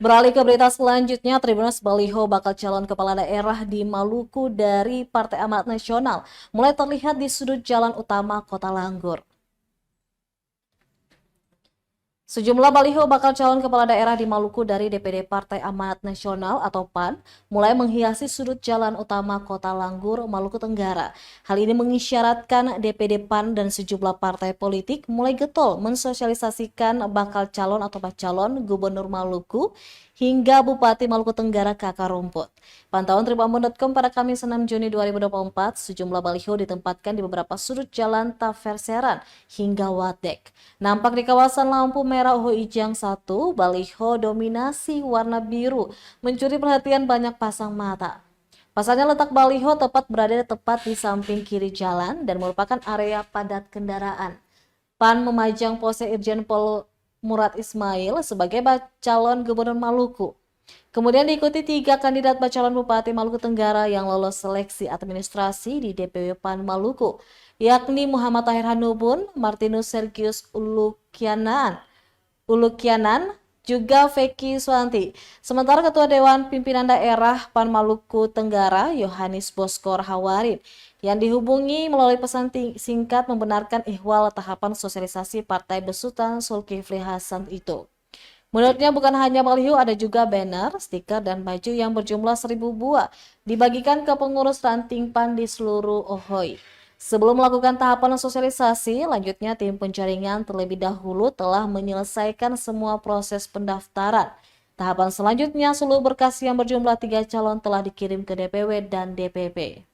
Beralih ke berita selanjutnya, Tribuners baliho bakal calon kepala daerah di Maluku dari Partai Amanat Nasional mulai terlihat di sudut jalan utama Kota Langgur. Sejumlah baliho bakal calon kepala daerah di Maluku dari DPD Partai Amanat Nasional atau PAN mulai menghiasi sudut jalan utama Kota Langgur, Maluku Tenggara. Hal ini mengisyaratkan DPD PAN dan sejumlah partai politik mulai getol mensosialisasikan bakal calon atau calon Gubernur Maluku hingga Bupati Maluku Tenggara Kakak Rumput. Pantauan Tribunbon.com pada Kamis 6 Juni 2024, sejumlah baliho ditempatkan di beberapa sudut jalan Taverseran hingga Wadek. Nampak di kawasan lampu merah Ujang 1, baliho dominasi warna biru mencuri perhatian banyak pasang mata. Pasalnya letak baliho berada tepat di samping kiri jalan dan merupakan area padat kendaraan. PAN memajang pose Irjen Pol Murad Ismail sebagai calon Gubernur Maluku. Kemudian diikuti 3 kandidat calon Bupati Maluku Tenggara yang lolos seleksi administrasi di DPW PAN Maluku, yakni Muhammad Tahir Hanubun, Martinus Sergius Ulukianan, juga Feki Suwanti. Sementara Ketua Dewan Pimpinan Daerah PAN Maluku Tenggara, Yohanes Boskor Hawarin, yang dihubungi melalui pesan singkat membenarkan ihwal tahapan sosialisasi Partai Besutan Zulkifli Hasan itu. Menurutnya bukan hanya baliho, ada juga banner, stiker, dan baju yang berjumlah 1.000 buah dibagikan ke pengurus ranting PAN di seluruh Ohoi. Sebelum melakukan tahapan sosialisasi, lanjutnya tim penjaringan terlebih dahulu telah menyelesaikan semua proses pendaftaran. Tahapan selanjutnya, seluruh berkas yang berjumlah 3 calon telah dikirim ke DPW dan DPP.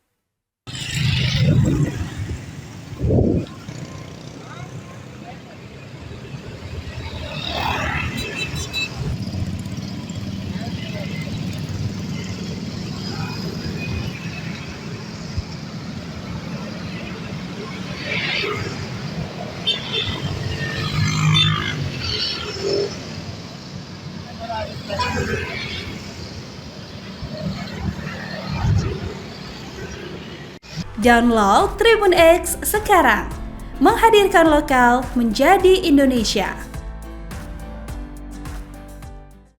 Download Tribun X sekarang, menghadirkan lokal menjadi Indonesia.